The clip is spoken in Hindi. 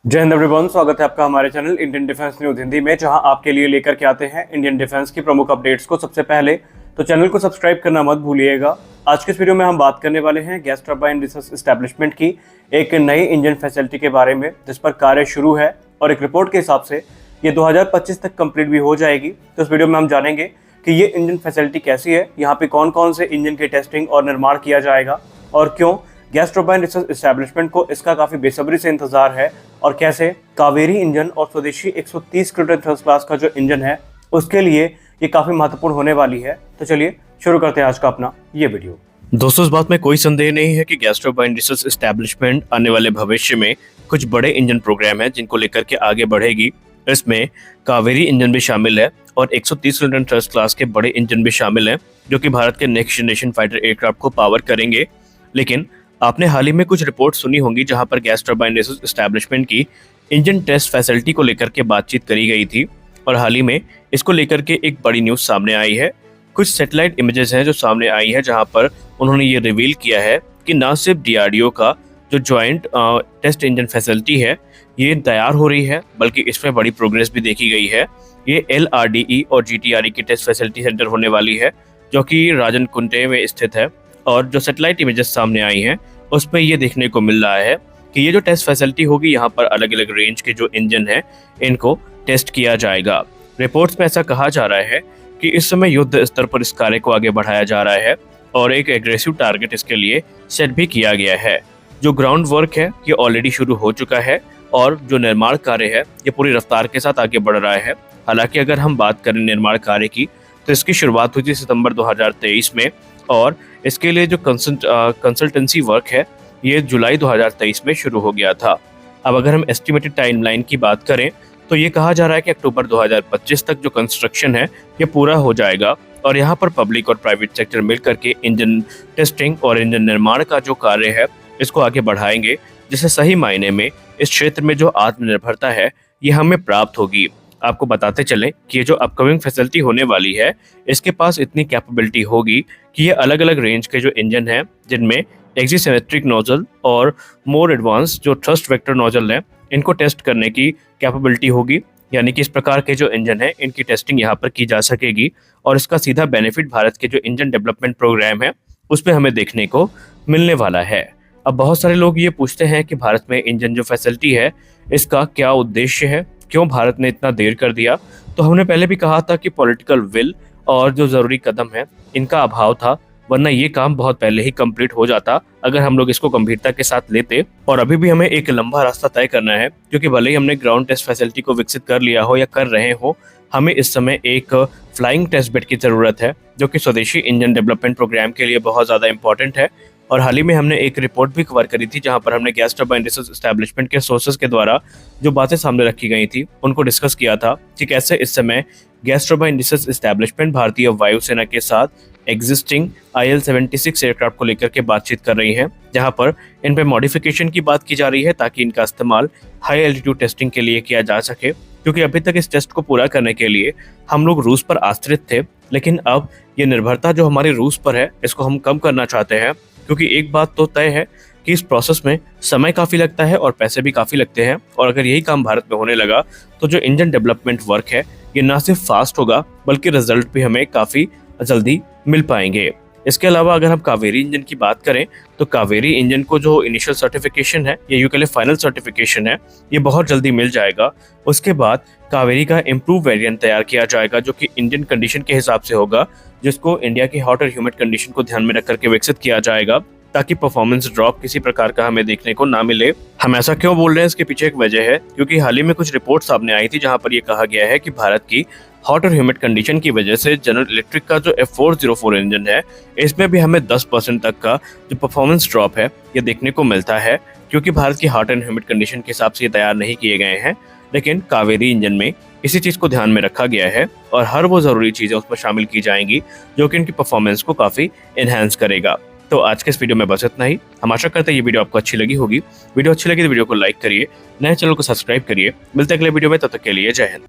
जय हिंद एवरीवन, स्वागत है आपका हमारे channel Indian defence news Hindi में, जहां आपके लिए लेकर के आते हैं इंडियन डिफेंस की प्रमुख अपडेट्स को सबसे पहले। तो चैनल को सब्सक्राइब करना मत भूलिएगा। आज के इस वीडियो में हम बात करने वाले हैं गैस टरबाइन रिसर्च एस्टेब्लिशमेंट की एक नई इंजन फैसिलिटी के बारे में, जिस पर कार्य शुरू है और एक रिपोर्ट के हिसाब से ये 2025 तक कंप्लीट भी हो जाएगी। तो इस वीडियो में हम जानेंगे कि ये इंजन फैसिलिटी कैसी है, यहाँ पे कौन कौन से इंजन की टेस्टिंग और निर्माण किया जाएगा, और क्यों गैस टरबाइन रिसर्च एस्टेब्लिशमेंट को इसका काफी बेसब्री से इंतजार है, और कैसे कावेरी इंजन और स्वदेशी 130 किलोटन थ्रस्ट क्लास का जो इंजन है उसके लिए ये काफी महत्वपूर्ण होने वाली है। तो चलिए शुरू करते हैं आज का अपना ये वीडियो। दोस्तों, इस बात में कोई संदेह नहीं है कि गैस टरबाइन रिसर्च एस्टेब्लिशमेंट आने वाले भविष्य में कुछ बड़े इंजन प्रोग्राम है जिनको लेकर के आगे बढ़ेगी। इसमें कावेरी इंजन भी शामिल है और 130 किलोटन थ्रस्ट क्लास के बड़े इंजन भी शामिल हैं, जो कि भारत के नेक्स्ट जनरेशन फाइटर एयरक्राफ्ट को पावर करेंगे। लेकिन आपने हाल ही में कुछ रिपोर्ट सुनी होंगी जहां पर गैस टरबाइन रिसर्च एस्टेब्लिशमेंट की इंजन टेस्ट फैसिलिटी को लेकर के बातचीत करी गई थी, और हाल ही में इसको लेकर के एक बड़ी न्यूज सामने आई है। कुछ सैटेलाइट इमेजेस हैं जो सामने आई है, जहां पर उन्होंने ये रिवील किया है कि न सिर्फ डीआरडीओ का जो ज्वाइंट टेस्ट इंजन फैसिलिटी है ये तैयार हो रही है, बल्कि इसमें बड़ी प्रोग्रेस भी देखी गई है। ये LRDE और GTRE की टेस्ट फैसिलिटी सेंटर होने वाली है, जो कि राजन कुंटे में स्थित है। और जो सैटेलाइट इमेजेस सामने आई हैं उसमें ये देखने को मिल रहा है कि ये जो टेस्ट फैसिलिटी होगी, यहाँ पर अलग अलग रेंज के जो इंजन हैं इनको टेस्ट किया जाएगा। रिपोर्ट्स में ऐसा कहा जा रहा है कि इस समय युद्ध स्तर पर इस कार्य को आगे बढ़ाया जा रहा है और एक एग्रेसिव टारगेट इसके लिए सेट भी किया गया है। जो ग्राउंड वर्क है ये ऑलरेडी शुरू हो चुका है और जो निर्माण कार्य है ये पूरी रफ्तार के साथ आगे बढ़ रहा है। हालांकि अगर हम बात करें निर्माण कार्य की, तो इसकी शुरुआत हुई थी सितंबर 2023 में, और इसके लिए जो कंसल्टेंसी वर्क है ये जुलाई 2023 में शुरू हो गया था। अब अगर हम एस्टिमेटेड टाइमलाइन की बात करें तो ये कहा जा रहा है कि अक्टूबर 2025 तक जो कंस्ट्रक्शन है ये पूरा हो जाएगा, और यहाँ पर पब्लिक और प्राइवेट सेक्टर मिलकर के इंजन टेस्टिंग और इंजन निर्माण का जो कार्य है इसको आगे बढ़ाएंगे, जिससे सही मायने में इस क्षेत्र में जो आत्मनिर्भरता है ये हमें प्राप्त होगी। आपको बताते चलें कि ये जो अपकमिंग फैसिलिटी होने वाली है इसके पास इतनी कैपेबिलिटी होगी कि ये अलग अलग रेंज के जो इंजन हैं, जिनमें एक्सिसिमेट्रिक नोजल और मोर एडवांस जो थ्रस्ट वेक्टर नोजल है, इनको टेस्ट करने की कैपेबिलिटी होगी। यानी कि इस प्रकार के जो इंजन है इनकी टेस्टिंग यहाँ पर की जा सकेगी, और इसका सीधा बेनिफिट भारत के जो इंजन डेवलपमेंट प्रोग्राम है उसमें हमें देखने को मिलने वाला है। अब बहुत सारे लोग ये पूछते हैं कि भारत में इंजन जो फैसिलिटी है इसका क्या उद्देश्य है, क्यों भारत ने इतना देर कर दिया। तो हमने पहले भी कहा था कि पॉलिटिकल विल और जो जरूरी कदम है इनका अभाव था, वरना ये काम बहुत पहले ही कंप्लीट हो जाता अगर हम लोग इसको गंभीरता के साथ लेते। और अभी भी हमें एक लंबा रास्ता तय करना है, क्योंकि भले ही हमने ग्राउंड टेस्ट फैसिलिटी को विकसित कर लिया हो या कर रहे हो, हमें इस समय एक फ्लाइंग टेस्ट बेड की जरूरत है, जो कि स्वदेशी इंजन डेवलपमेंट प्रोग्राम के लिए बहुत ज्यादा इंपॉर्टेंट है। और हाल ही में हमने एक रिपोर्ट भी कवर करी थी, जहां पर हमने गैस टरबाइन रिसर्च एस्टेब्लिशमेंट के सोर्सेज के द्वारा जो बातें सामने रखी गई थी उनको डिस्कस किया था कि कैसे इस समय गैस टरबाइन रिसर्च एस्टेब्लिशमेंट भारतीय वायुसेना के साथ एग्जिस्टिंग IL-76 एयरक्राफ्ट को लेकर के बातचीत कर रही है, जहां पर इन पे मॉडिफिकेशन की बात की जा रही है ताकि इनका इस्तेमाल हाई एल्टीट्यूड टेस्टिंग के लिए किया जा सके। क्योंकि अभी तक इस टेस्ट को पूरा करने के लिए हम लोग रूस पर आश्रित थे, लेकिन अब ये निर्भरता जो हमारी रूस पर है इसको हम कम करना चाहते हैं। क्योंकि एक बात तो तय है कि इस प्रोसेस में समय काफ़ी लगता है और पैसे भी काफ़ी लगते हैं, और अगर यही काम भारत में होने लगा तो जो इंजन डेवलपमेंट वर्क है ये ना सिर्फ फास्ट होगा बल्कि रिजल्ट भी हमें काफ़ी जल्दी मिल पाएंगे। इसके अलावा अगर हम कावेरी इंजन की बात करें तो कावेरी इंजन को जो इनिशियल सर्टिफिकेशन है या यूं कह लें फाइनल सर्टिफिकेशन है ये बहुत जल्दी मिल जाएगा। उसके बाद कावेरी का इम्प्रूव वेरिएंट तैयार किया जाएगा, जो कि इंडियन कंडीशन के हिसाब से होगा, जिसको इंडिया की हॉट और ह्यूमिड कंडीशन को ध्यान में रख करके विकसित किया जाएगा, ताकि परफॉर्मेंस ड्रॉप किसी प्रकार का हमें देखने को ना मिले। हम ऐसा क्यों बोल रहे हैं, इसके पीछे एक वजह है, क्योंकि हाल ही में कुछ रिपोर्ट सामने आई थी जहां पर यह कहा गया है कि भारत की हॉट और ह्यूमिड कंडीशन की वजह से जनरल इलेक्ट्रिक का जो F404 इंजन है इसमें भी हमें 10% तक का जो परफॉर्मेंस ड्रॉप है ये देखने को मिलता है, क्योंकि भारत की हॉट एंड ह्यूमिड कंडीशन के हिसाब से ये तैयार नहीं किए गए हैं। लेकिन कावेरी इंजन में इसी चीज को ध्यान में रखा गया है और हर वो जरूरी चीजें उसमें शामिल की जाएंगी जो कि इनकी परफॉर्मेंस को काफी एनहांस करेगा। तो आज के इस वीडियो में बस इतना ही। हम आशा करते हैं ये वीडियो आपको अच्छी लगी होगी। वीडियो अच्छी लगी तो वीडियो को लाइक करिए, नए चैनल को सब्सक्राइब करिए। मिलते हैं अगले वीडियो में, तब तक के लिए जय हिंद।